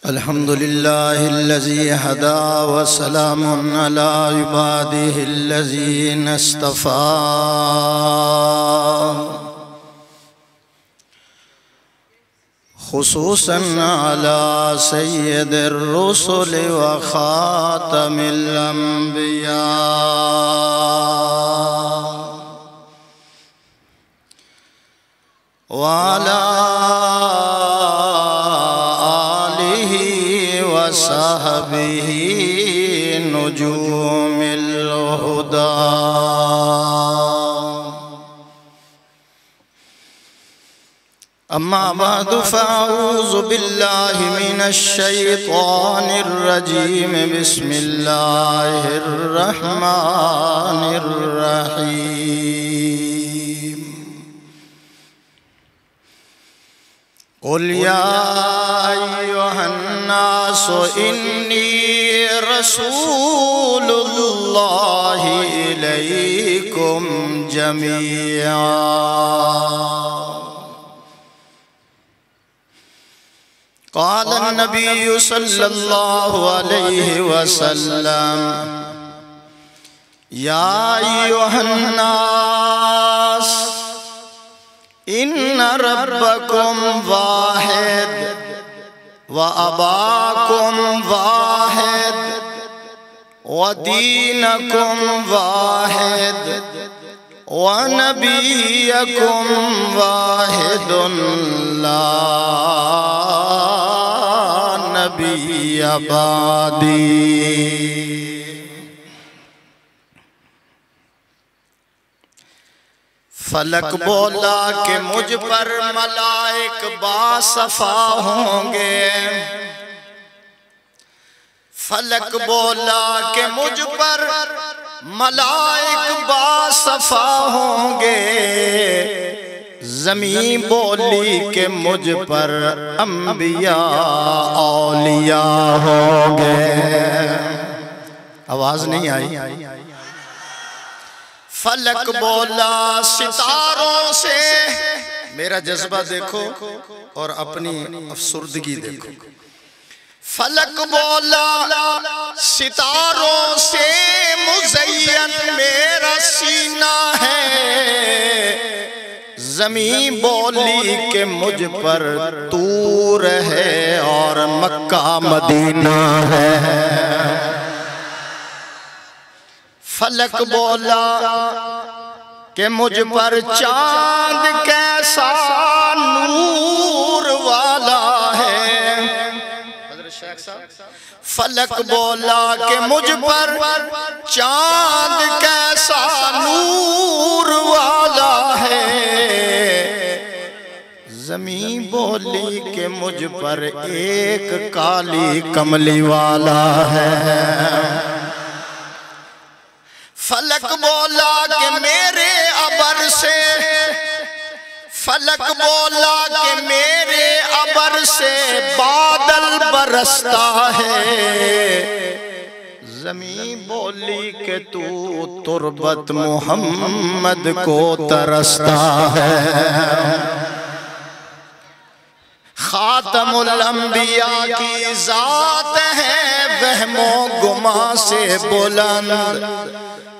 अल्हम्दुलिल्लाहिल्लज़ी हदा व सलामुन अला इबादिहिल्लज़ीना इस्तफ़ा। खुसूसन अला सय्यिदिर रुसुल व खातमिल अंबिया व अला सहबिही नुजूमिल हुदा। अम्मा बअदु फ़अऊज़ु बिल्लाहि मिनश शैतानिर रजीम। बिस्मिल्लाहिर रहमानिर रहीम। क़ुल या अय्युहन्नासु इन्नी रसूलुल्लाहि इलैकुम जमीआ। क़ाल नबिय्यु सल्लल्लाहु अलैहि वसल्लम या अय्युहन्नास इन्ना रब्बकुम वाहिद व अबाकुम वाहिद व दीनकुम वाहिद व नबिय्युकुम वाहिदुन ला नबिय्य बादी। फलक बोला कि मुझ पर मलाइक बासफा होंगे। फलक बोला कि मुझ पर मलाइक बासफा होंगे। ज़मीं बोली कि मुझ पर अंबिया औलिया होंगे। आवाज नहीं आई। फलक बोला सितारों से, मेरा जज्बा देखो और अपनी अफसुर्दगी देखो। फलक बोला सितारों से मुज़य्यन मेरा सीना है। ज़मीं बोली कि मुझ पर तूर है और मक्का मदीना है। फलक बोला कि मुझ पर चांद कैसा नूर वाला है। फलक बोला कि मुझ पर चांद कैसा नूर वाला है। ज़मीं बोली कि मुझ पर एक काली कमली वाला है। फलक बोला कि मेरे अबर से, फलक बोला कि मेरे अबर से बादल बरसता है। ज़मीं बोली कि तू तुरबत मोहम्मद को तरसता है। खातमुल अंबिया की जात है वहमो गुमा से बुलंद।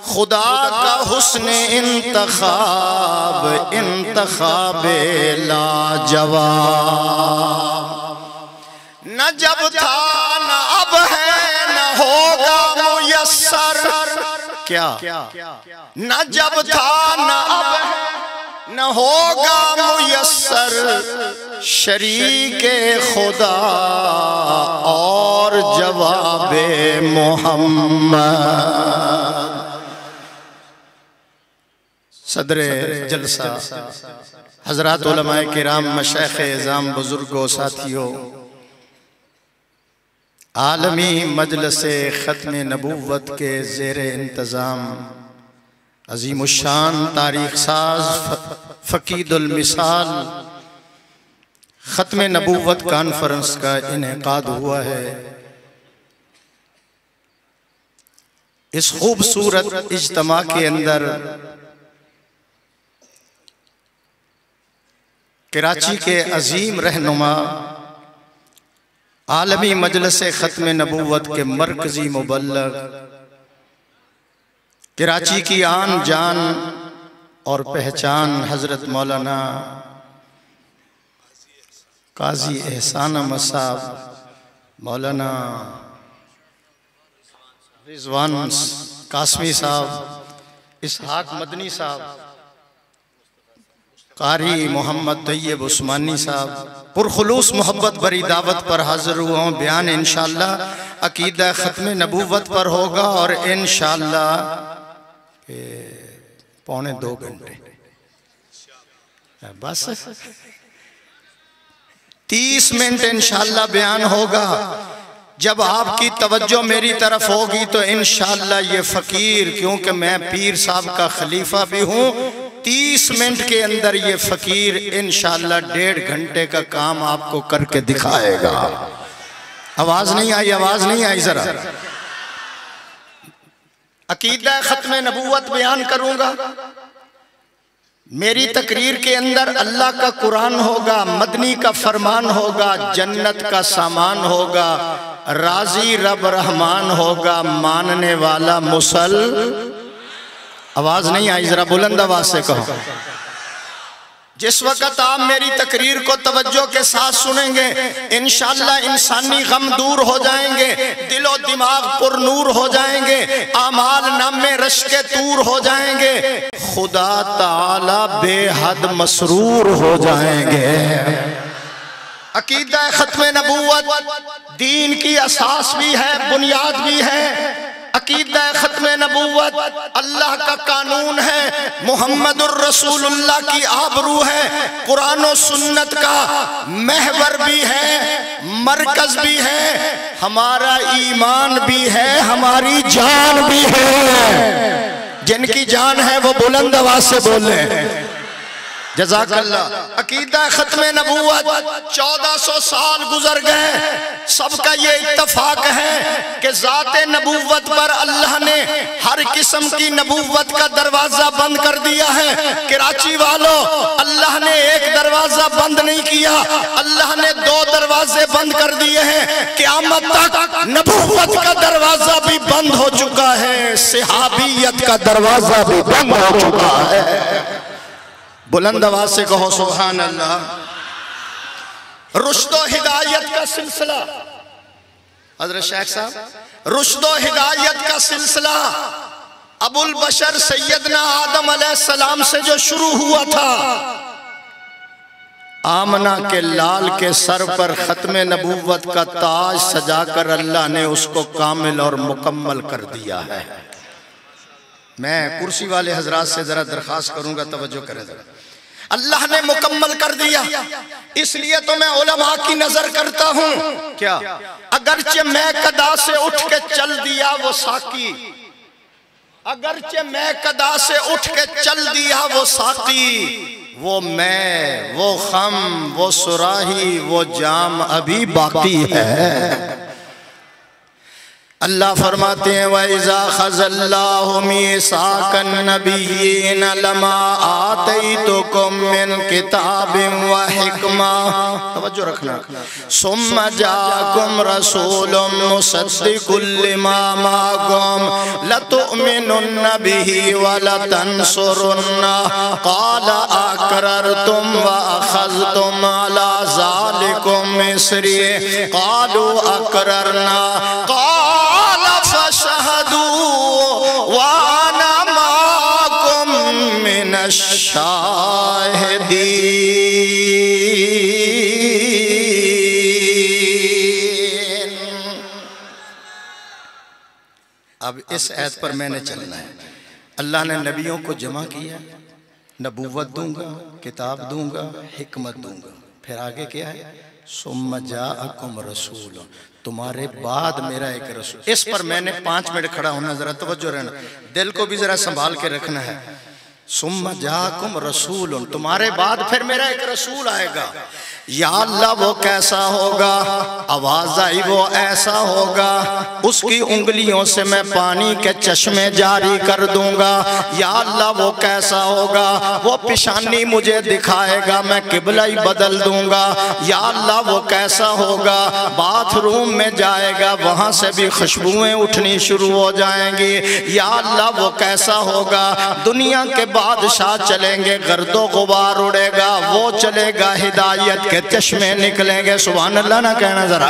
खुदा का हुस्न इंतखाब इंतखाबे लाजवाब। न जब था न अब है न होगा मुयस्सर। क्या न जब था न अब है न होगा मुयस्सर। शरीके खुदा और जवाबे मोहम्मद। सदरे जलसा हज़रात उलमाए किराम, मशाइख़ इज़ाम, बुजुर्गों, साथियों, आलमी मजलिसे ख़त्म नबूवत के ज़ेरे इंतज़ाम अज़ीमुश्शान तारीख़ साज़ फ़क़ीदुल मिसाल ख़त्म नबूवत कॉन्फ्रेंस का इनेकाद हुआ है। इस खूबसूरत इज्तिमा के अंदर कराची के अजीम रहनुमा आलमी मजलिस ख़त्म नबूवत के मरकजी मुबल्लग, कराची की आन जान और पहचान हजरत मौलाना काजी एहसान अहमद साहब, मौलाना रिजवान कासमी साहब, इसहाक मदनी साहब, कारी मोहम्मद तैयब उस्मानी साहब, पुरखुलूस मोहब्बत भरी दावत पर हाजिर हुआ हूँ। बयान इंशाअल्लाह अकीदा ख़त्म नबूवत पर होगा और इंशाअल्लाह 1.25 घंटे बस 30 मिनट इंशाअल्लाह बयान होगा। जब आपकी तवज्जो मेरी तरफ होगी तो इंशाअल्लाह ये फ़कीर, क्योंकि मैं पीर साहब का खलीफा भी हूँ, 30 मिनट के अंदर ये फ़कीर इंशाअल्लाह 1.5 घंटे का काम आपको करके दिखाएगा। आवाज़ नहीं आई, आवाज़ नहीं आई ज़रा। अकीदा ख़त्म नबूवत बयान करूँगा। मेरी तकरीर के अंदर अल्लाह का कुरान होगा, मदनी का फरमान होगा, जन्नत का सामान होगा, राजी रब रहमान होगा, मानने वाला मुसल। आवाज नहीं आई, जरा बुलंद आवाज से कहो। जिस वक्त आप मेरी तकरीर को तवज्जो के साथ सुनेंगे इंशाअल्लाह इंसानी गम दूर हो जाएंगे, दिलो दिमाग पुरनूर हो जाएंगे, आमाल नामे रश्के तूर हो जाएंगे, खुदा ताला बेहद मसरूर हो जाएंगे। अकीदा ख़त्म नबूवत दीन की असास भी है, बुनियाद भी है। अकीदा ख़त्म नबूवत अल्लाह का कानून है, मुहम्मदुर रसूलुल्लाह की आबरू है, कुरान और सुन्नत का महवर भी है, मरकज भी है, हमारा ईमान भी है, हमारी जान भी है। जिनकी जान है वो बुलंद आवाज से बोले जज़ाकल्लाह। अकीदा ख़त्म नबूवत 1400 साल गुजर गए, सबका ये इत्तफाक है कि ज़ाते नबूवत पर अल्लाह ने हर किस्म की नबूवत का दरवाज़ा बंद कर दिया है। कराची वालों, अल्लाह ने एक दरवाज़ा बंद नहीं किया, अल्लाह ने 2 दरवाजे बंद कर दिए हैं। क़यामत तक नबूवत का दरवाज़ा भी बंद हो चुका है, सहाबियत का दरवाज़ा भी बंद हो चुका है। बुलंद आवाज से कहो सुभान अल्लाह। रुश्दो हिदायत का सिलसिला, हज़रत शेख साहब, रुश्दो हिदायत का सिलसिला अबुल बशर सैयदना आदम अलैहिस्सलाम से जो शुरू हुआ था, आमना के लाल के सर पर ख़त्म नबूवत का ताज सजाकर अल्लाह ने उसको कामिल और मुकम्मल कर दिया है। मैं कुर्सी वाले हजरात से जरा दरखास्त करूंगा, तवज्जो करें जरा। अल्लाह ने मुकम्मल कर दिया, इसलिए तो मैं उलमा की नजर करता हूं। क्या अगरचे मैं कदा से उठ के चल दिया वो साकी, अगरचे मैं कदा से उठ के चल दिया वो साकी, वो मैं, वो खम, वो सुराही, वो जाम अभी बाकी है। अल्लाह फरमाते हैं वइज़ा ख़ज़ल्लाहु मीसाक़न नबिय्यीन लमा आतैतुकुम मिन किताबिन व हिकमा, तवज्जो रखना, सुम्मा जाअकुम रसूलुम मुसद्दिक़ुल लिमा माअकुम लतु'मिनुन्न बिही व लतंसुरुन्नह क़ाला अक़ररतुम व अख़ज़्तुम अला ज़ालिकुम इस्री क़ालू अक़ररना फशहदू वाना माकुम मिनश शाहिदीन। अब इस आयत पर मैंने चलना है। अल्लाह ने नबियों को जमा किया, नबूवत दूंगा, किताब दूंगा, हिकमत दूंगा, फिर आगे क्या है, सुम्मा जाअकुम रसूल, तुम्हारे बाद मेरा एक रसूल। इस पर मैंने 5 मिनट खड़ा होना, जरा तवज्जो रहना, दिल को भी जरा संभाल के रखना है। सुम्मा जाअकुम रसूल, तुम्हारे बाद फिर मेरा एक रसूल आएगा। या अल्लाह वो कैसा होगा, आवाज आई वो ऐसा होगा, उसकी उंगलियों से मैं पानी के चश्मे जारी कर दूंगा। या अल्लाह वो कैसा होगा, वो पेशानी मुझे दिखाएगा, मैं किबला ही बदल दूंगा। या अल्लाह वो कैसा होगा, बाथरूम में जाएगा वहां से भी खुशबुएं उठनी शुरू हो जाएंगी। या अल्लाह वो कैसा होगा, दुनिया के बादशाह चलेंगे, गर्दो गुबार उड़ेगा, वो चलेगा, हिदायत के चश्मे निकलेंगे। सुभान अल्लाह ना कहना जरा।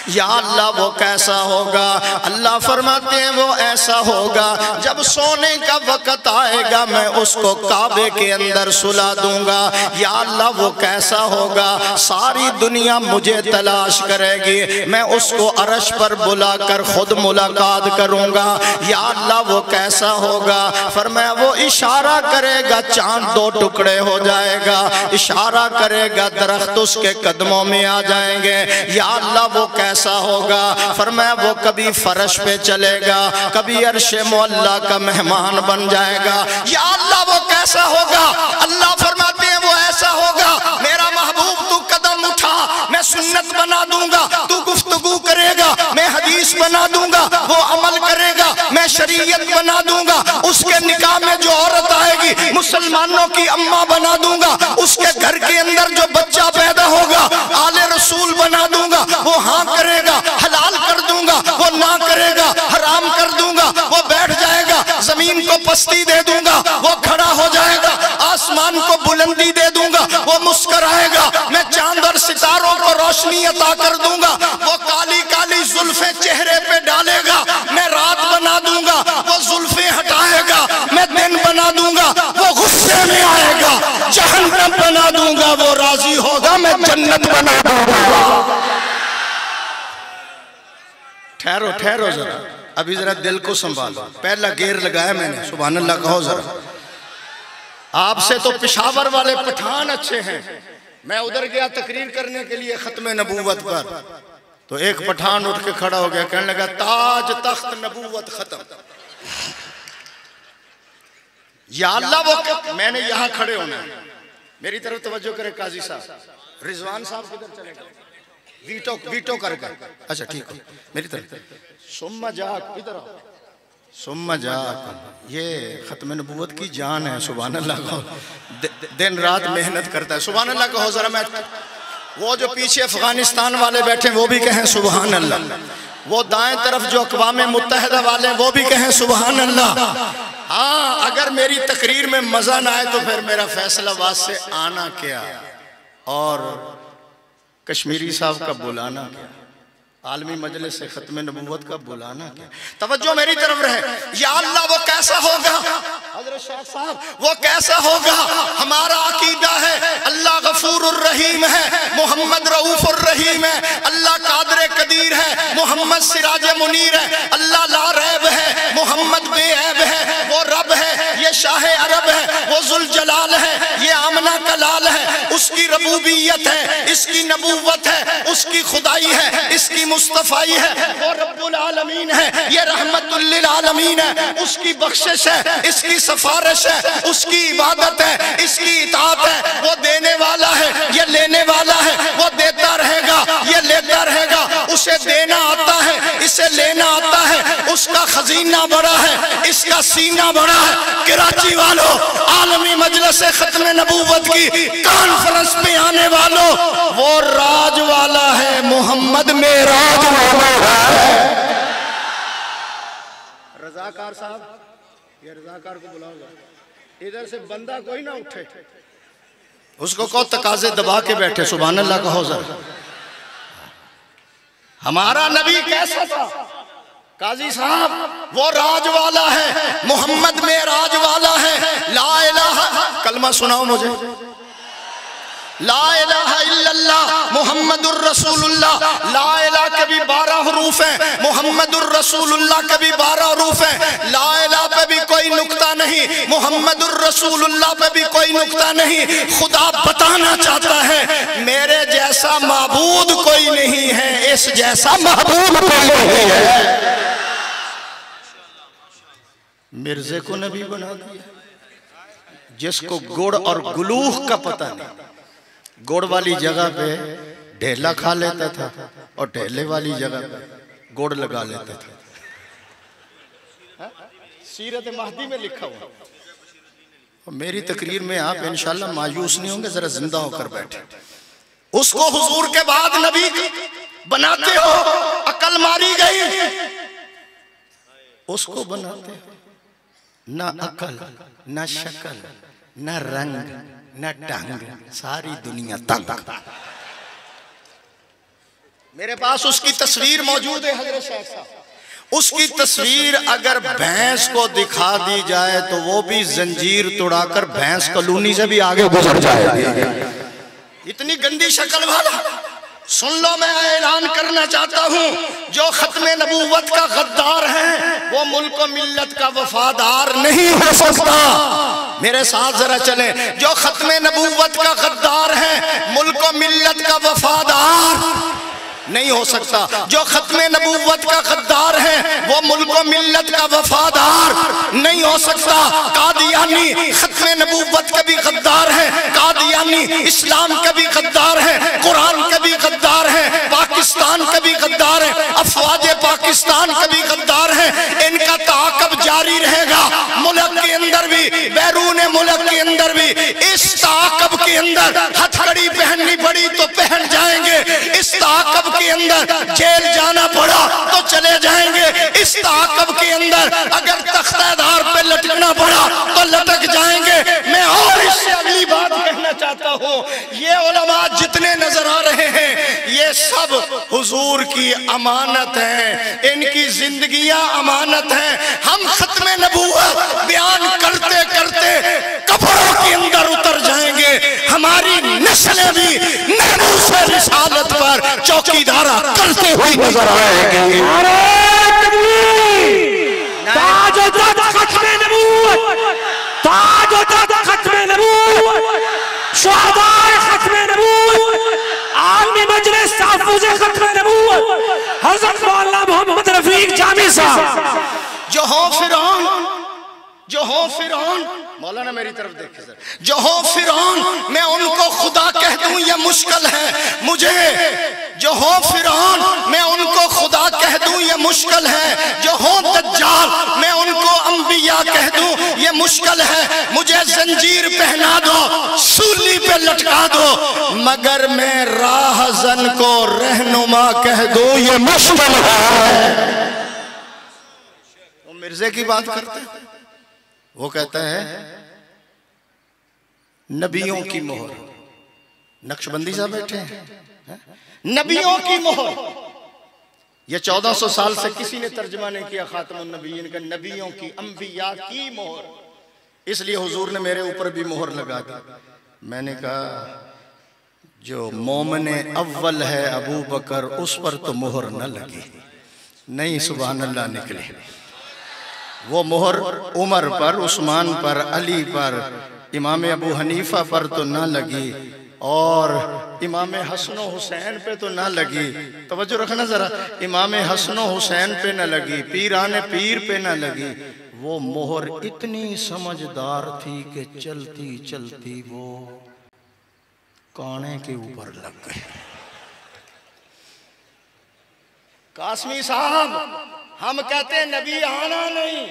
या अल्लाह वो कैसा होगा, अल्लाह फरमाते हैं वो ऐसा होगा जब सोने का वक़्त आएगा मैं उसको काबे के अंदर सुला दूंगा। या अल्लाह वो कैसा होगा, सारी दुनिया मुझे तलाश करेगी, मैं उसको अर्श पर बुलाकर खुद मुलाकात करूंगा। या अल्लाह वो कैसा होगा, फरमाया वो इशारा करेगा चांद दो टुकड़े हो जाएगा, इशारा करेगा दरख्त उसके कदमों में आ जाएंगे। या अल्लाह वो कैसा होगा, फरमाया वो कभी फर्श पे चलेगा, कभी अर्शे मुअल्ला का मेहमान बन जाएगा। या अल्लाह वो कैसा होगा, अल्लाह फरमाते हैं वो ऐसा होगा मेरा महबूब तू कदम उठा मैं सुन्नत बना दूंगा, तू गुफ्तगू करेगा मैं हदीस बना दूंगा, वो अमल करेगा मैं शरीयत बना दूंगा, उसके निकाह में जो औरत आएगी मुसलमानों की अम्मा बना दूंगा, उसके घर के अंदर जो बच्चा पैदा होगा आले रसूल बना दूंगा, वो हाँ करेगा हलाल कर दूंगा, वो ना करेगा हराम कर दूंगा, वो बैठ जाएगा जमीन को पस्ती दे दूंगा, वो खड़ा हो जाएगा, आसमान को बुलंदी दे दूंगा, वो मुस्कुराएगा, मैं चांद और सितारों को रोशनी अता कर दूंगा, वो काली काली जुल्फे चेहरे पे डालेगा, मैं रात बना दूंगा, वो जुल्फे हटाएगा, मैं दिन बना दूंगा, वो गुस्से में आएगा, जहन्नम बना दूंगा, वो राजी होगा, मैं जन्नत बना दूंगा। ठहरो ठहरो जरा, अभी जरा दिल को संभालो, पहला गेर लगाया मैंने, सुभान अल्लाह कहो जरा। आपसे तो पेशावर वाले पठान अच्छे हैं, मैं उधर गया तकरीर करने के लिए खत्म नबूवत पर, तो एक पठान उठ के खड़ा हो गया, कहने लगा ताज तख्त नबूवत खत्म। या अल्लाह वो, मैंने यहां खड़े होना है, मेरी तरफ तवज्जो करे काजी साहब, रिजवान साहब किधर चले गए, वीटो वीटो कर गए, अच्छा ठीक है मेरी तरफ, सुम्मा जाक इधर आओ, सुम्मा जाक, ये खत्म नबूवत की जान है, सुभान अल्लाह कहो, दिन रात मेहनत करता है, सुभान अल्लाह कहो जरा। मैं वो जो पीछे अफगानिस्तान वाले बैठे वो भी कहें सुभान अल्लाह, वो दाएं तरफ जो अक़वाम मुत्तहिदा वाले वो भी कहें सुभान अल्लाह। हाँ, अगर मेरी तकरीर में मजा ना आए तो फिर मेरा फैसलाबाद से आना क्या और कश्मीरी साहब का बुलाना क्या, आलमी मजलिस से खत्म नबूवत का बुलाना क्या। तवज्जो मेरी तरफ रहे। या अल्लाह वो कैसा होगा, हज़रत शेख साहब वो कैसा होगा, हमारा अकीदा है अल्लाह गफूरुर रहीम है, मोहम्मद रऊफुर रहीम है, अल्लाह कादिर कदीर है, मोहम्मद सिराज मुनीर है, अल्लाह ला रैब है, मोहम्मद बेऐब है, वो रब है, ये शाह अरब है, वो जुल जलाल है, ये आमना कलाल है, उसकी रबूबियत है, इसकी नबूवत है, उसकी खुदाई है, इसकी मुस्तफाई है, वो रब्बुल आलमीन है, ये रहमतुल लिल आलमीन है, उसकी बख्शिश है, इसकी सफारिश है, उसकी इबादत है, इसकी इताअत है, वो देने वाला है, ये लेने वाला है, वो देता रहेगा, ये लेता रहेगा, उसे देना आता है, इसे लेना आता है, उसका खजीना बड़ा है, इसका सीना बड़ा है। कराची वालों, आलमी मजलिस खत्म नबूवत की कॉन्फ्रेंस में आने वालों, वो राज वाला है, मोहम्मद मेरा रजाकार साहब, ये रजाकार को बुलाओ, इधर से बंदा कोई ना उठे, उसको कहो तकाजे दबा के बैठे, सुभान अल्लाह कहो जरा। हमारा नबी कैसा था काजी साहब, वो राज वाला है, मोहम्मद में राज वाला है, ला इलाहा, कलमा सुनाओ मुझे, ला इलाहा इल्लल्लाह मुहम्मदुर रसूलुल्लाह, ला इलाहा के भी 12 हरूफ हैं, मुहम्मदुर रसूलुल्लाह के भी 12 हरूफ हैं, ला इलाहा पे भी कोई नुक्ता नहीं, मुहम्मदुर रसूलुल्लाह पे भी कोई नुक्ता नहीं। खुदा बताना चाहता है मेरे जैसा माबूद कोई नहीं है, इस जैसा महबूब कोई नहीं है। मिर्जे को नबी बना दिया, जिसको गुड़ और गुलूह का पता नहीं, गुड़ वाली जगह पे ढेला खा लेता था और ढेले वाली जगह पे गुड़ लगा लेता था। सीरत महदी में लिखा हुआ। और मेरी तकरीर में आप इंशाल्लाह मायूस नहीं होंगे, जरा जिंदा होकर बैठे। उसको हुजूर के बाद नबी बनाते हो, अकल मारी गई, उसको बनाते हो, ना अकल ना शक्ल ना रंग ना ढंग, सारी दुनिया तंग। मेरे पास उसकी तस्वीर मौजूद है हजरत शेख साहब। उसकी तस्वीर अगर भैंस को दिखा दी जाए तो वो भी जंजीर तोड़ाकर भैंस कॉलोनी से भी आगे गुजर जाएगी। इतनी गंदी शक्ल वाला। सुन लो, मैं ऐलान करना चाहता हूँ, जो खत्मे नबूवत का गद्दार है वो मुल्क व मिल्लत का वफादार नहीं हो सकता। मेरे साथ जरा चले। जो खत्मे नबूवत का गद्दार है मुल्क व मिल्लत का वफादार नहीं हो सकता। जो खत्मे नबूवत का गद्दार है वो मुल्क व मिल्लत का वफादार नहीं हो सकता। कादियानी खत्मे नबूवत का भी गद्दार है, कादियानी इस्लाम का भी गद्दार है, कुरान का भी गद्दार है, पाकिस्तान का भी गद्दार है, अफवाज पाकिस्तान का भी गद्दार है। इनका ताक़ब जारी रहेगा, मुल्क के अंदर भी बैरून मुल्क के अंदर भी। इस ताक़ब के अंदर हथकड़ी पहननी पड़ी तो पहन जाएंगे, इस ताक़ब के अंदर जेल जाना पड़ा तो चले जाएंगे, इस ताक़ब के अंदर अगर तख्तादार पे लटकना पड़ा तो लटक जाएंगे। मैं और इससे अगली बात कहना चाहता हूँ, ये उलमा जितने नजर आ रहे हैं ये सब हुजूर की अमानत है, इनकी जिंदगियां अमानत है। हम खत्मे नबूवत बयान करते करते कब्रों के अंदर उतर जाएंगे, हमारी नस्लें भी नामूस रिसालत पर चौकीदारा करते हुए नजर आएंगे। खत्मे नबूवत, ताज खत्मे नबूवत, शुहदाए खत्मे नबूवत, आलमी मजलिस ताफ़ुज़ खत्मे नबूवत, हज़रत मौलाना मोहम्मद रफीक जामी साहब। जो हो फिरौन, जो हो फिरौन, मौलाना मेरी तरफ देखे सर, जो हो फिरौन मैं उनको खुदा कह दूं ये मुश्किल है मुझे। जो हो फिरौन मैं उनको खुदा कह दूं ये मुश्किल है। जो हो दज्जाल मैं उनको अंबिया कह दूं ये मुश्किल है। मुझे जंजीर पहना दो, सूली पे लटका दो, मगर मैं राहज़न को रहनुमा कह दूं ये मुश्किल है। वो मिर्जे की बात करते हैं, वो कहता है नबियों की मोहर। नक्शबंदी साहब बैठे हैं, नबियों की मोहर। ये 1400 साल से किसी ने तर्जमा नहीं किया खातमुन नबीयीन का, नबियों की, अंबिया की मोहर। इसलिए हुजूर ने मेरे ऊपर भी मोहर लगा दी। मैंने कहा जो मोमिने अव्वल है अबू बकर, उस पर तो मोहर न लगी। नहीं, सुभान अल्लाह निकले। वो मोहर उमर पर, उस्मान पर, अली पर, इमाम अबू हनीफा पर तो ना लगी, और इमाम हसन हुसैन पे तो ना लगी। तवज्जो रखना जरा, इमाम हसन हुसैन पे ना लगी, पीराने पीर पे ना लगी। वो मोहर इतनी समझदार थी कि चलती चलती वो काने के ऊपर लग गई। कासमी साहब हम कहते हैं नबी आना नहीं,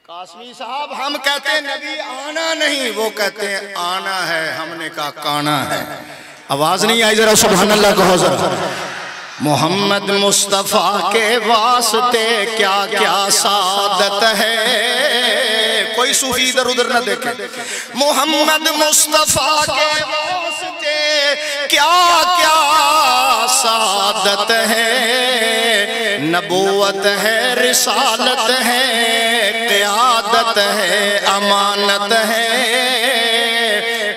कासमी साहब हम कहते हैं नबी आना नहीं, वो कहते हैं आना है। हमने कहा काना है। आवाज नहीं आई, जरा सुभान अल्लाह कहो जरा। मोहम्मद मुस्तफा के वास्ते क्या क्या सादत है। कोई सूफी इधर उधर ना देखे। मोहम्मद मुस्तफा के वास्ते क्या क्या सादत है। नबूवत है, रिसालत है, क़यादत है, अमानत है।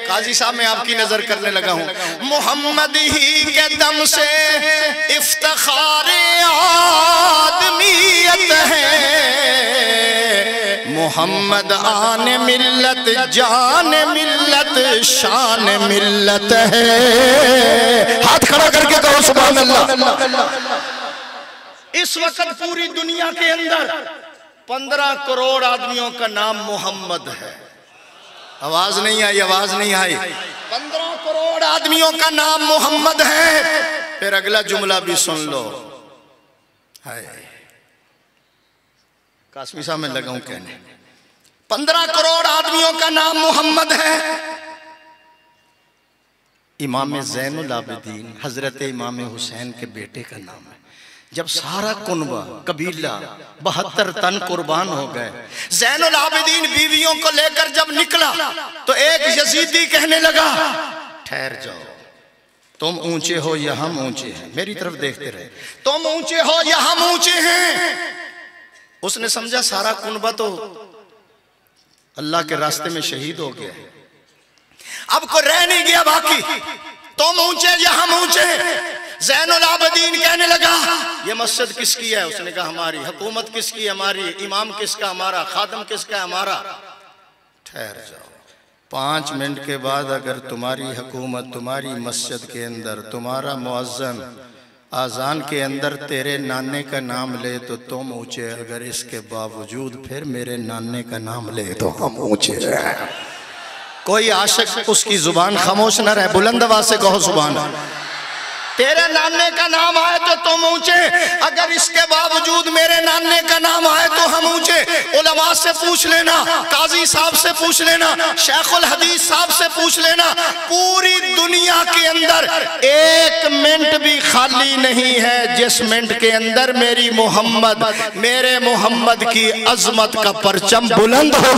काजी साहब मैं आपकी नजर करने लगा हूँ। मोहम्मद ही के दम से इफ्तिखार आदमियत है। मोहम्मद आन मिल्लत, जान मिल्लत, शान मिल्लत है। हाथ खड़ा करके कहो सुभान अल्लाह। इस वक्त पूरी दुनिया के अंदर 15 करोड़ आदमियों का नाम मोहम्मद है। आवाज नहीं आई, आवाज नहीं आई। 15 करोड़ आदमियों का नाम मोहम्मद है। फिर अगला जुमला भी सुन लो। हाय कासमी साहब में लगाऊं कहने, 15 करोड़ आदमियों का नाम मोहम्मद है। इमाम ज़ैनुल आबिदीन हजरत इमाम हुसैन के बेटे का नाम है। जब सारा कुनबा कबीला 72 तन कुर्बान हो गए, ज़ैनुल आबिदीन बीवियों को लेकर जब निकला तो एक यजीदी कहने लगा, ठहर जाओ, तुम ऊंचे हो या हम ऊंचे हैं, मेरी तरफ देखते रहे, तुम ऊंचे हो या हम ऊंचे हैं। उसने समझा सारा कुनबा तो अल्लाह के रास्ते में शहीद हो गया, अब को रह नहीं गया बाकी, तुम ऊंचे या हम ऊंचे। ज़ैनुल आबिदीन कहने लगा, ये मस्जिद किसकी है? उसने कहा हमारी। हुकूमत किसकी है? हमारी। इमाम किसका? हमारा। खादम किसका? हमारा। ठहर जाओ, 5 मिनट के बाद अगर तुम्हारी हुकूमत तुम्हारी मस्जिद के अंदर तुम्हारा मुअज्जिन आजान के अंदर तेरे नाने का नाम ले तो तुम ऊंचे, अगर इसके बावजूद फिर मेरे नाने का नाम ले तो हम ऊंचे हैं। कोई आशिक उसकी जुबान खामोश न रहे, बुलंद आवाज से कहो सुभान अल्लाह। तेरे नाने का नाम आए तो तुम ऊंचे, अगर इसके बावजूद मेरे नाने का नाम आए तो हम ऊंचे। उलमा से पूछ लेना, काजी साहब से पूछ लेना, शेखुल हदीस साहब से पूछ लेना, पूरी दुनिया के अंदर 1 मिनट भी खाली नहीं है जिस मिनट के अंदर मेरे मोहम्मद की अजमत का परचम बुलंद हो।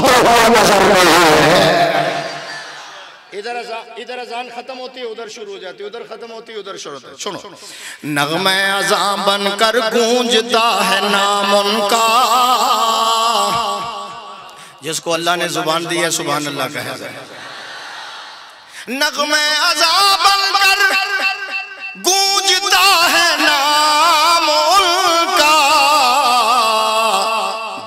इधर अजान खत्म होती है, उधर शुरू हो जाती है, उधर खत्म होती है, उधर शुरू होता है। सुनो, नगमे अज़ां बनकर गूंजता है नाम उनका, जिसको अल्लाह ने जुबान दी है सुभान अल्लाह कहे। नगमे अज़ां बनकर गूंजता है नाम उनका,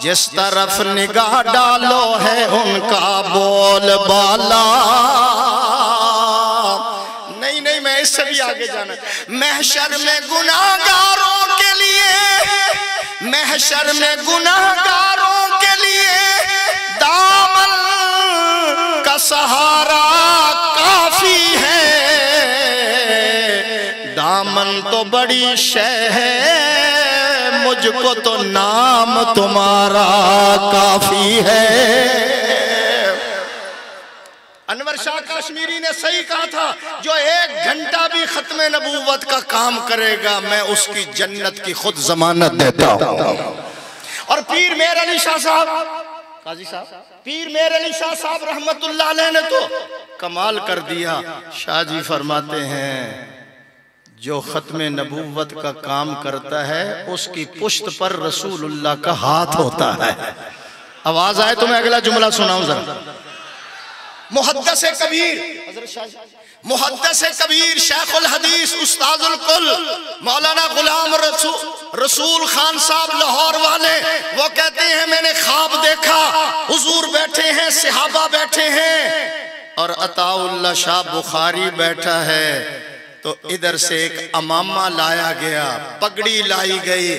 जिस तरफ निगाह डालो है उनका बोल बाला। नहीं, मैं इससे भी आगे जाना। महशर में गुनाहगारों के लिए, महशर में गुनाहगारों के लिए दामन का सहारा काफी है। दामन तो बड़ी शय है, मुझको तो नाम तुम्हारा काफी है। अनवर शाह कश्मीरी ने सही कहा था, जो 1 घंटा भी खत्म नबूवत का काम करेगा मैं उसकी जन्नत की खुद जमानत देता हूं। और पीर मेर अली शाह साहब, काजी साहब, पीर मेर अली शाह साहब रहमतुल्लाह अलैह ने तो कमाल कर दिया। शाह जी फरमाते हैं, जो खत्म नबूवत का काम करता है उसकी पुश्त पर रसूलुल्लाह का हाथ होता है। आवाज आए तो मैं अगला जुमला सुनाऊं जरा। मुहद्दिस कबीर, मुहद्दिस कबीर शेखुल हदीस उस्ताजुल कुल मौलाना गुलाम रसूल खान साहब लाहौर वाले, वो कहते हैं मैंने ख्वाब देखा, हुजूर बैठे हैं, सहाबा बैठे हैं और अताउल्लाह शाह बुखारी बैठा है। तो इधर से एक अमामा लाया गया, पगड़ी लाई गई।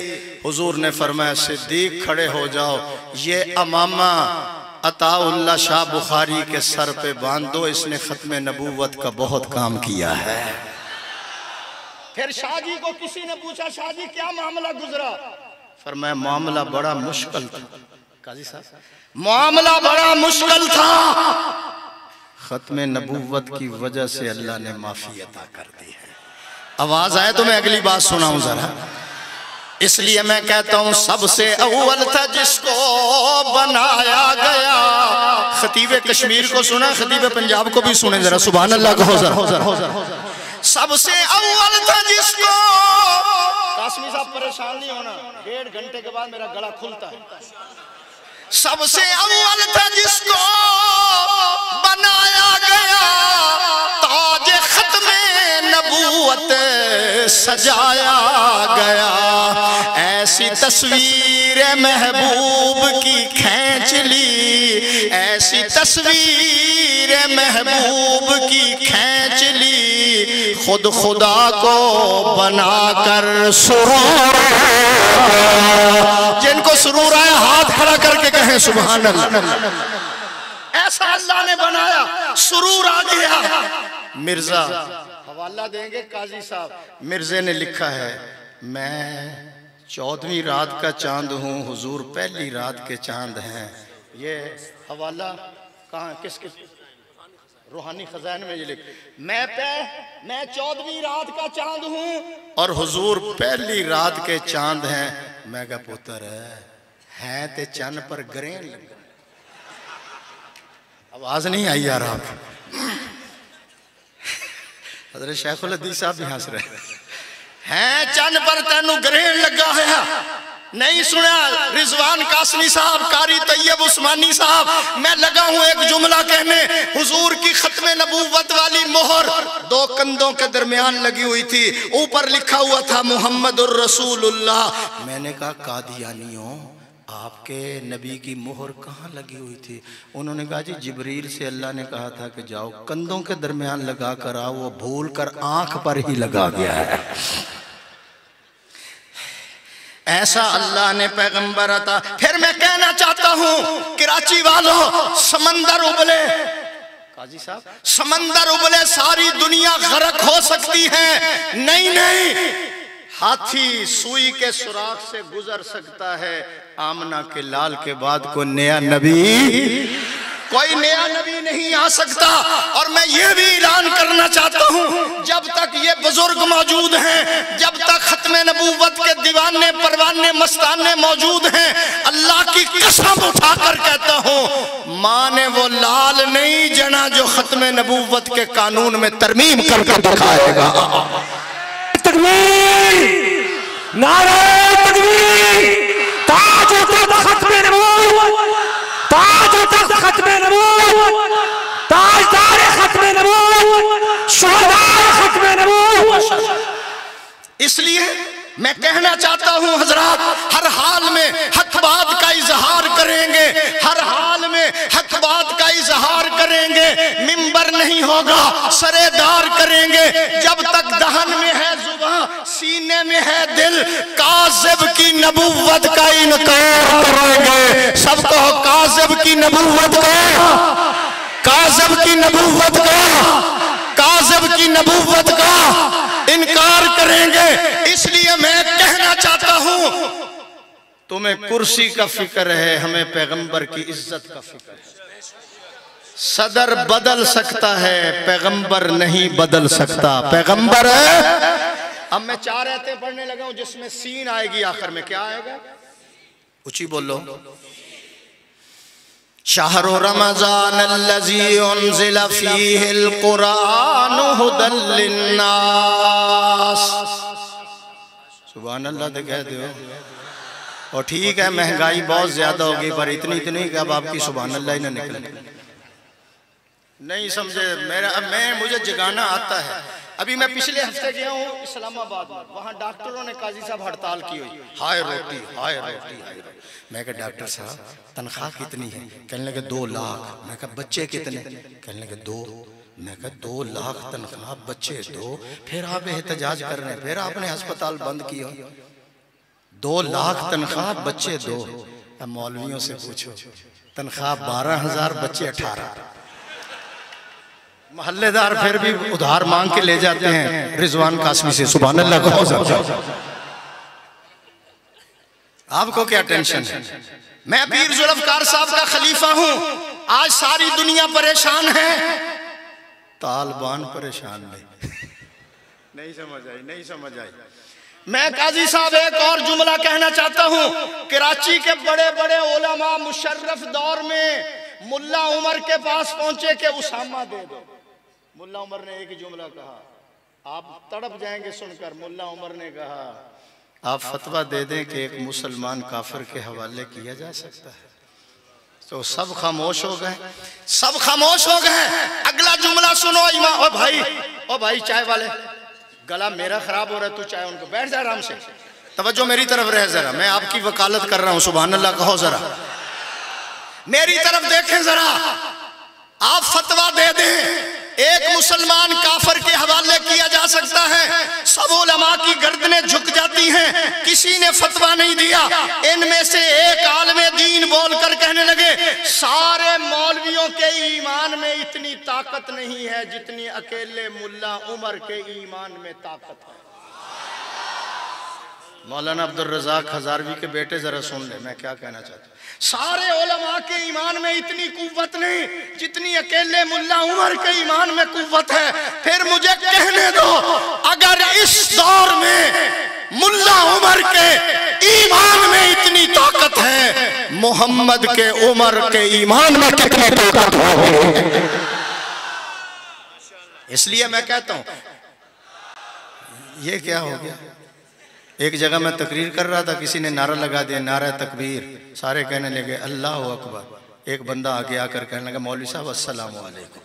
हुजूर ने फरमाया सिद्दीक खड़े हो जाओ, ये अमामा अताउल्लाह शाह बुखारी के सर पे बांध दो, इसने खत्म नबूवत का बहुत काम किया है। फिर शाह जी को किसी ने पूछा, शाह जी क्या मामला गुजरा? फरमाया मामला बड़ा मुश्किल था। काजी साहब, मामला बड़ा मुश्किल था, खत्म नबूवत की वजह से अल्लाह ने माफी अता कर दी है। आवाज आए तो मैं अगली बात सुनाऊं जरा। इसलिए मैं कहता हूं सबसे अव्वल था जिसको बनाया गया। खतीब कश्मीर को सुना, खतीब पंजाब को भी सुने जरा, सुभान अल्लाह कहो जरा। सबसे अव्वल था जिसको, कासमी साहब परेशान नहीं होना, 1.5 घंटे के बाद मेरा गला खुलता है। सबसे अव्वल था जिसको बनाया गया, ताज खत्मे नबूवत सजाया गया। ऐसी तस्वीर महबूब की खींच ली, ऐसी तस्वीर महबूब की खींच ली, खुद खुदा को बनाकर सुरूर। जिनको सुरूर आया हाथ खड़ा करके कहें सुभान अल्लाह। ऐसा अल्लाह ने बनाया, सुरूर आ गया। मिर्जा हवाला देंगे काजी साहब, मिर्जे ने लिखा है मैं 14वीं रात का चांद हूँ, हुजूर पहली रात के चांद हैं। ये हवाला कहाँ किसके? रूहानी खजान में ये लिख, मैं 14वीं रात का चांद हूँ और हुजूर पहली रात के चांद हैं। मैं का पुत्र है ते चन्न पर ग्रहण लगा। आवाज नहीं आई यार आप? हज़रत शेखुल हदीस साहब भी हंस रहे हैं। चन्न पर तेनू ग्रहण लगा है, नहीं सुना? रिजवान कासमी साहब, कारी तैयब उस्मानी साहब, मैं लगा हूं एक जुमला कहने। हुजूर की खत्म नबूवत वाली मोहर 2 कंधों के दरमियान लगी हुई थी, ऊपर लिखा हुआ था मुहम्मदुर रसूलुल्लाह। मैंने कहा कादियानियों, आपके नबी की मोहर कहाँ लगी हुई थी? उन्होंने कहा जी जिब्रील से अल्लाह ने कहा था कि जाओ कंधों के दरमियान लगा कर आओ, वो भूल कर आंख पर ही लगा गया है। ऐसा अल्लाह ने पैगंबर अता। फिर मैं कहना चाहता हूं कराची वालों, समंदर उबले, काजी साहब, समंदर उबले, सारी दुनिया गर्क हो सकती है, नहीं नहीं, हाथी सुई के सुराख से गुजर सकता है। आमना के लाल के बाद कोई नया नबी नहीं आ सकता। और मैं ये भी ऐलान करना चाहता हूँ, जब तक ये बुजुर्ग मौजूद हैं, जब तक खत्म नबूवत के दीवाने परवाने मस्ताने मौजूद हैं, अल्लाह की कसम उठाकर कहता हूँ, माँ ने वो लाल नहीं जना जो खत्म नबूवत के कानून में तरमीम करके दिखाएगा। नारे तकबीर, ताज खत्म नबूवत, ताज खत्म नबूवत, ताजदार खत्म नबूवत, शुहदाए खत्म नबूवत। इसलिए मैं कहना चाहता हूं हजरात, हर हाल में हक बात का इजहार करेंगे, हर हाल में हक बात का इजहार करेंगे। मिंबर नहीं होगा, सरेदार करेंगे। जब तक दहन में है जुबान, सीने में है दिल, काज़िब की नबूवत का इनकार करेंगे। सबको काज़िब की नबूवत का, काज़िब की नबूवत का, काज़िब की नबूवत का इनकार करेंगे। इसलिए मैं कहना चाहता हूं, तुम्हें कुर्सी का फिक्र है, हमें पैगंबर की इज्जत का फिक्र है। सदर बदल सकता है, पैगंबर नहीं बदल सकता। पैगंबर है। अब मैं 4 आयतें पढ़ने लगा हूं जिसमें सीन आएगी आखिर में। क्या आएगा? ऊंची बोलो। शहरु रमज़ान अल्लज़ी उन्ज़िला फ़ीहिल क़ुरान हुदल लिन्नास। सुभान अल्लाह तो कह दो। और ठीक है महंगाई बहुत ज्यादा होगी, पर इतनी कि अब आपकी सुभान अल्लाह ही ना निकले। नहीं समझे मैं मुझे जगाना आता है। अभी मैं पिछले हफ्ते गया हूँ इस्लामाबाद में, वहाँ डॉक्टरों ने काजी साहब हड़ताल की हुई, हाय रोटी हाय रोटी हाय रोटी। मैं कहा डॉक्टर साहब तनख्वाह कितनी है? कहने लगे 2 लाख। मैं कहा बच्चे कितने? कहने लगे 2। मैं कहा 2 लाख तनख्वाह, बच्चे 2। फिर आप एहतजाज कर रहे हैं, फिर आपने अस्पताल बंद किया। 2 लाख तनख्वाह, बच्चे 2। अब मौलवियों से पूछो, तनख्वाह 12,000, बच्चे 18। महल्लेदार फिर भी उधार मांग के ले जाते हैं रिजवान कासमी से। सुभान अल्लाह को। आपको क्या टेंशन है? मैं पीर जुल्फकार साहब का खलीफा हूं। आज सारी दुनिया परेशान है, तालिबान परेशान नहीं समझ आई, नहीं समझ आई। मैं काजी साहब एक और जुमला कहना चाहता हूं। कराची के बड़े बड़े उलमा मुशर्रफ दौर में मुल्ला उमर के पास पहुंचे कि उसामा दे दो। मुल्ला उमर ने एक ही जुमला कहा, आप तड़प जाएंगे सुनकर। मुल्ला उमर ने कहा आप फतवा दे दें कि एक मुसलमान काफिर के हवाले किया जा सकता है। तो सब खामोश हो गए, सब खामोश हो गए। अगला जुमला सुनो इमाम। ओ भाई चाय वाले, गला मेरा खराब हो रहा है, तू चाय उनको, बैठ जा आराम से, तवज्जो मेरी तरफ रहे जरा, मैं आपकी वकालत कर रहा हूं। सुभान अल्लाह कहो जरा, मेरी तरफ देखें जरा। आप फतवा दे दें एक मुसलमान काफिर के हवाले किया जा सकता है। सब उलमा की गर्दनें झुक जाती हैं, किसी ने फतवा नहीं दिया। इनमें से एक आलिम दीन बोलकर कहने लगे सारे मौलवियों के ईमान में इतनी ताकत नहीं है जितनी अकेले मुल्ला उमर के ईमान में ताकत है। मौलाना अब्दुल रज़ाक हज़ारवी के बेटे जरा सुन ले मैं क्या कहना चाहता हूँ। सारे उलमा के ईमान में इतनी कुव्वत नहीं जितनी अकेले मुल्ला उमर के ईमान में कुव्वत है। फिर मुझे कहने दो, अगर इस दौर में मुल्ला उमर के ईमान में इतनी ताकत है, मोहम्मद के उमर के ईमान में कितनी ताकत होगी। इसलिए मैं कहता हूं ये क्या हो गया। एक जगह मैं तकरीर कर रहा था, किसी ने नारा लगा दिया, नारा तकबीर। सारे कहने लगे अल्लाह अकबर। एक बंदा आगे आकर कहने लगा मौलवी साहब अस्सलाम वालेकुम।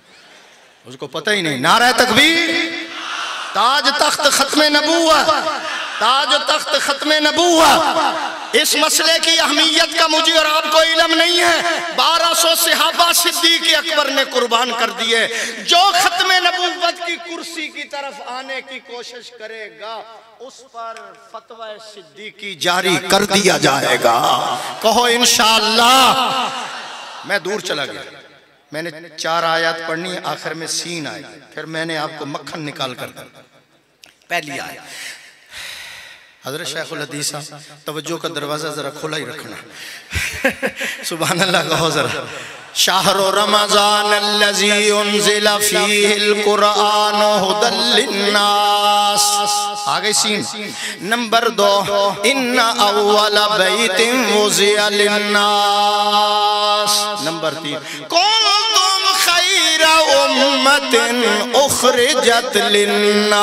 उसको पता ही नहीं नारा तकबीर ताज तख्त खत्म नबूवत, ताज तख्त खत्म नबूवत। इस मसले की अहमियत का मुझे और आपको इल्म नहीं है। 1200 सहाबा सिद्दीक़ अकबर ने कुर्बान कर दिए। जो खत्म नबूवत की कुर्सी की तरफ आने की कोशिश करेगा उस पर फतवा सिद्दीक़ी जारी कर दिया जाएगा। कहो इंशाअल्लाह। मैं दूर चला गया, मैंने 4 आयत पढ़नी है, आखिर में सीन आए, फिर मैंने आपको मक्खन निकाल कर दिया। पहली आयत हज़रत शेखुल हदीस तवज्जो का दरवाजा जरा खुला ही रखना। सुभान अल्लाह कहो जरा। शाहरु रमज़ान अल्लज़ी उन्ज़िला फ़ीहिल क़ुरआन हुदल लिन्नास। आगे सीन नंबर 2 इन्ना अव्वल बैतिन वुज़िया लिन्नास। नंबर 3 कुन्तुम खैरा उम्मतिन उख़रिजत लिन्नास।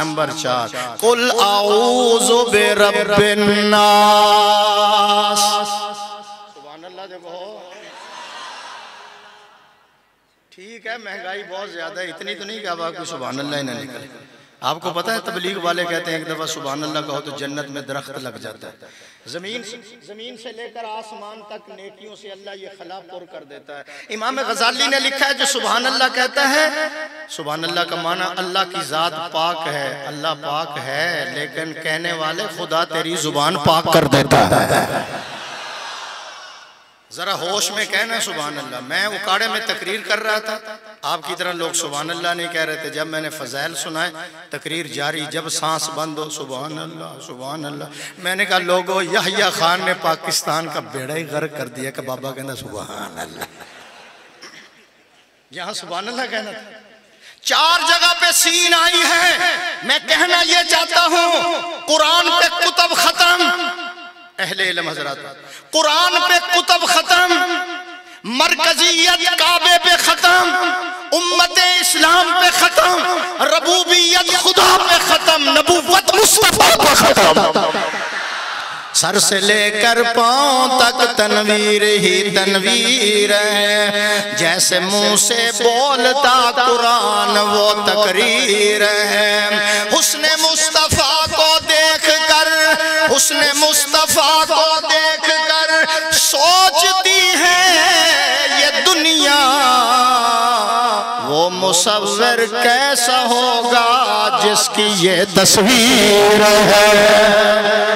नंबर 4 कुल आऊज़ु बिरब्बिन नास। ठीक है महंगाई बहुत ज्यादा है, इतनी तो नहीं कि अब आपको सुभान अल्लाह ना निकले। आपको पता है तबलीग वाले कहते हैं एक दफा सुभान अल्लाह कहो तो जन्नत में दरख्त लग जाता है। जमीन से लेकर आसमान तक नेकियों से अल्लाह ये खला पुर कर देता है। इमाम गजाली ने लिखा है जो सुभान अल्लाह कहता है, सुभान अल्लाह का माना अल्लाह की जात पाक है, अल्लाह पाक है, लेकिन कहने वाले खुदा तेरी जुबान पाक कर देता है। जरा होश में कहना सुभान अल्लाह। मैं उकाड़े में तकरीर कर रहा था, आपकी तरह लोग सुभान अल्लाह नहीं कह रहे थे। जब मैंने फजाइल सुनाए तकरीर जारी, जब सांस बंद हो सुभान अल्लाह सुभान अल्लाह। मैंने कहा लोगो यहया खान ने पाकिस्तान का बेड़ा ही गर्क कर दिया कि बाबा कहना सुभान अल्लाह। यहाँ सुभान अल्लाह कहना था। 4 जगह पे सीन आई है। मैं कहना ये चाहता हूँ कुरान पे कुतुब खत्म, अहले इल्म हज़रात, कुरान पे कुतुब खत्म, मरकजियत काबे पे खत्म, उम्मत इस्लाम पे खत्म, रबूबियत खुदा पे खत्म, नबूवत मुस्तफा पे खत्म। सर से लेकर पांव तक तनवीर ही तनवीर है, जैसे मुंह से बोलता कुरान वो तकरीर है। हुस्ने मुस्तफा को देखकर, हुस्ने मुस्तफा को देखकर सोचती है ये दुनिया, वो मुसव्विर कैसा होगा जिसकी ये तस्वीर है।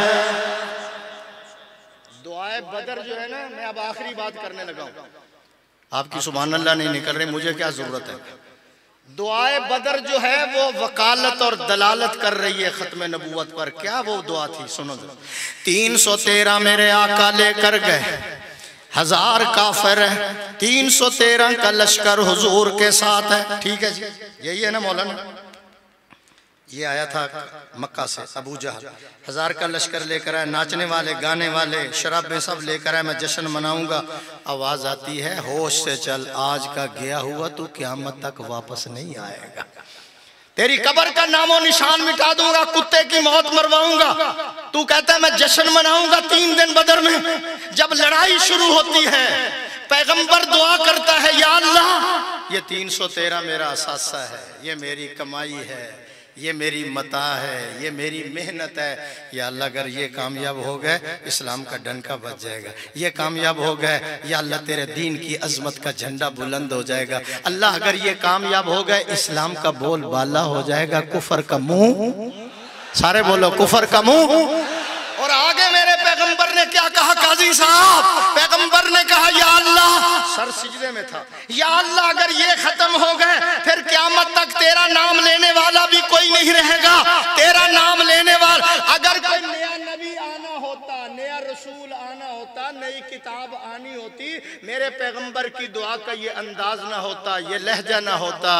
बदर जो है ना, मैं अब आखिरी बात करने लगा हूं। आपकी सुभान अल्लाह नहीं निकल रही, मुझे क्या जरूरत है। दुआए बदर जो है वो वकालत और दलालत कर रही है खत्म नबूवत पर। क्या वो दुआ थी सुनो। 313 मेरे आका लेकर गए, 1000 काफिर है, 313 का लश्कर हुजूर के साथ है। ठीक है जी, यही है ना मौलाना। ये आया था मक्का से अबू जहल, 1000 का लश्कर लेकर आए, नाचने वाले गाने वाले शराबें सब लेकर आए, मैं जश्न मनाऊंगा। आवाज आती है होश से चल, आज का गया हुआ तू क़यामत तक वापस नहीं आएगा, तेरी कब्र का नामो निशान मिटा दूंगा, कुत्ते की मौत मरवाऊंगा। तू कहता है मैं जश्न मनाऊंगा 3 दिन बदर में। जब लड़ाई शुरू होती है पैगंबर दुआ करता है या अल्लाह ये 313 मेरा असासा है, ये मेरी कमाई है, ये मेरी मता है, ये मेरी मेहनत है। या अल्लाह अगर ये कामयाब हो गए इस्लाम का डंका बच जाएगा, ये कामयाब हो गए या अल्लाह तेरे दीन की अजमत का झंडा बुलंद हो जाएगा। अल्लाह अगर ये कामयाब हो गए इस्लाम का बोल बाला हो जाएगा, कुफर का मुंह, सारे बोलो कुफर का मुंह। और आगे मेरे पैगंबर ने क्या कहा काजी साहब, पैगंबर ने कहा या अल्लाह, सर सिजदे में था, या अल्लाह अगर ये खत्म हो गए फिर क़यामत तक तेरा नाम लेने वाला भी कोई नहीं रहेगा। तेरा नाम लेने वाला, अगर कोई नया नबी आना होता, नया रसूल आना होता, नई किताब आनी होती, मेरे पैगंबर की दुआ का ये अंदाज ना होता, ये लहजा ना होता,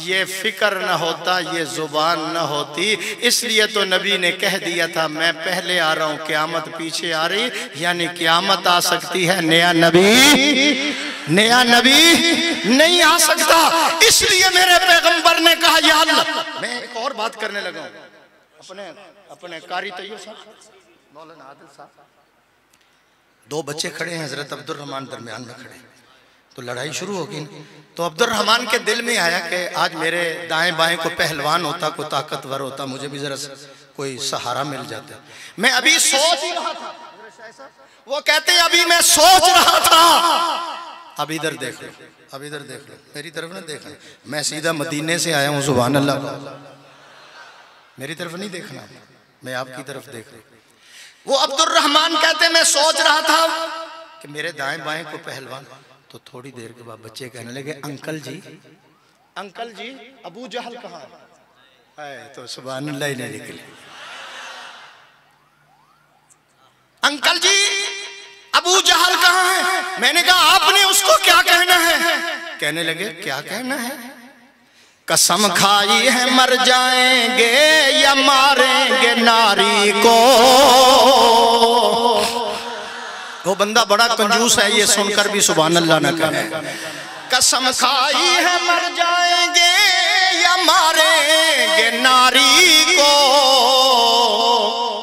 ये फिक्र ना होता, ये जुबान ना होती। इसलिए तो नबी ने कह दिया था मैं पहले आ रहा हूं, क़यामत पीछे आ रही, यानी क़यामत आ सकती है, नया नबी नहीं आ सकता। इसलिए मेरे पैगंबर ने कहा या अल्लाह। मैं एक और बात करने लगा हूं, अपने कारी तैयब साहब, मौलाना आदिल साहब, दो बच्चे खड़े हैं, हजरत अब्दुल रहमान दरमियान में खड़े, तो लड़ाई शुरू होगी। तो अब्दुल रहमान के दिल में आया कि आज मेरे दाएं बाएं को पहलवान होता, कोई ताकतवर होता, मुझे भी जरा कोई सहारा मिल जाता। मैं अभी सोच ही रहा था, वो कहते अभी मैं सोच रहा था, अब इधर देख लो, अब इधर देख लो, मेरी तरफ ना देख लो, मैं सीधा मदीने से आया हूँ, सुभान अल्लाह, मेरी तरफ नहीं देखना, मैं आपकी तरफ देख रहा हूँ। वो अब्दुल रहमान कहते मैं सोच रहा था कि मेरे दाएं बाएं को पहलवान। तो थोड़ी देर के बाद बच्चे कहने लगे अंकल जी अबू जहल कहाँ है? तो सुभान अल्लाह ही नहीं निकले। अंकल जी अबू जहल कहाँ है? मैंने कहा आपने उसको क्या कहना है? कहने लगे क्या कहना है? कसम खाई है मर जाएंगे या मारेंगे नारी को। वो बंदा बड़ा कंजूस है, ये सुनकर भी सुभान अल्लाह न कहे। कसम खाई है मर जाएंगे या मारेंगे नारी को।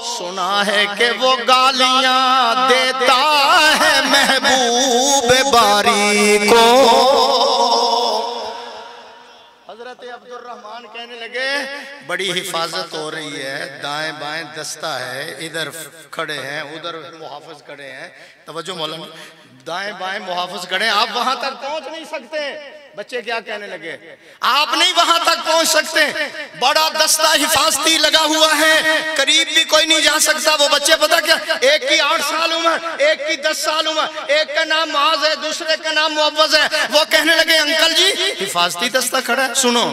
सुना है कि वो गालियां देता है महबूब बारी को। हजरत अब्दुल रहमान कहने लगे बड़ी हिफाजत हो रही है, दाएं बाएं दस्ता है, इधर खड़े हैं, उधर मुहाफिज खड़े हैं, तवज्जो मौलाना, दाएं बाएं मुहाफिज खड़े हैं, आप वहां तक पहुंच नहीं सकते। बच्चे क्या कहने लगे आप नहीं वहां तक पहुंच सकते, बड़ा दस्ता हिफाजती लगा हुआ है, करीब भी कोई नहीं जा सकता। वो बच्चे पता क्या, एक की 8 साल उम्र, एक की 10 साल उम्र, एक का नाम माज है, दूसरे का नाम मुअव्वज है। वो कहने लगे अंकल जी हिफाजती दस्ता खड़ा है, सुनो।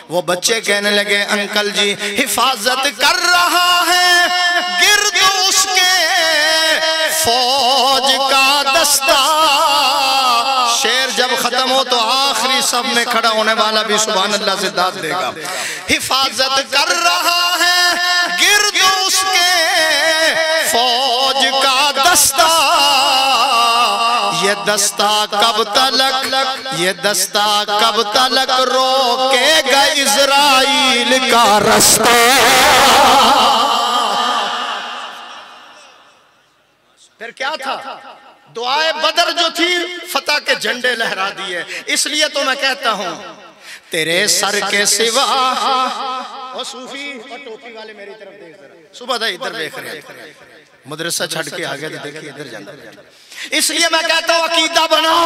वो बच्चे कहने लगे अंकल जी हिफाजत कर रहा है गिर्द उसके फौज का दस्ता। शेर जब खत्म हो तो आखिरी सब में खड़ा होने वाला भी सुभान अल्लाह से दाद देगा। हिफाजत कर रहा है गिर्द उसके फौज का दस्ता। ये दस्ता कब तलक, ये दस्ता कब तलक रोकेगा इजराइल का रास्ता। फिर क्या था, दुआए बदर जो थी फतह के झंडे लहरा दिए। इसलिए तो मैं कहता हूं तेरे सर के सिवा। और सूफी और टोपी वाले मेरी तरफ देख जरा, सुबह था इधर देख रहे हैं, मदरसा छड़ के आगे तो देखिए इधर जाना। इसलिए मैं कहता हूं अकीदा बनाओ,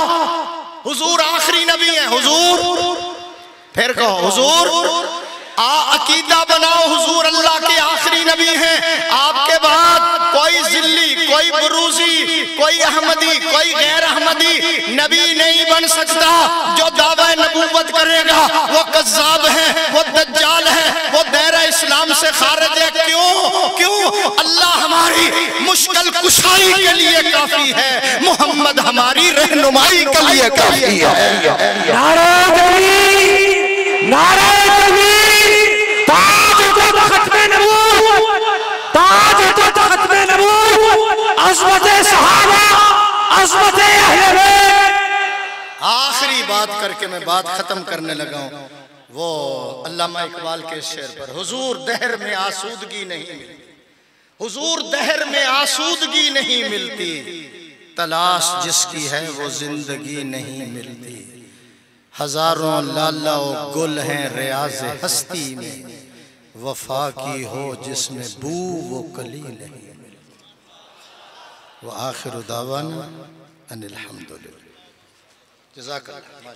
हुजूर आखिरी नबी है, हुजूर फिर कहो हुजूर अकीदा बनाओ, हुजूर अल्लाह के आखिरी नबी हैं। आपके बाद कोई जिल्ली, कोई बुरूजी, कोई अहमदी, कोई गैर अहमदी नबी नहीं बन सकता। जो दावा नबूवत करेगा वो कज़्ज़ाब है, वो दज्जाल है, वो दायरा इस्लाम से खारिज है। क्यों? अल्लाह हमारी मुश्किल कुशाई के लिए काफी है, मोहम्मद हमारी रहनुमाई के लिए काफी है। नारे तकबीर, नारे तकबीर। ताज खत्मे नबूवत, ताज खत्मे नबूवत, अज़मत सहाबा, अज़मत अहले बैत। आखिरी बात करके मैं बात खत्म करने लगा हूं। वो अल्लामा इकबाल के शेर पर, हुजूर दहर में आसूदगी नहीं मिलती, हुजूर दहर में आसूदगी नहीं मिलती, तलाश जिसकी है वो जिंदगी नहीं मिलती। हजारों लाला गुल हैं रियाज़ हस्ती में, वफा की हो जिसमें बू वो कली नहीं। व आखिर दावाना अनिल हम्दुलिल्लाह। जज़ाकल्लाह।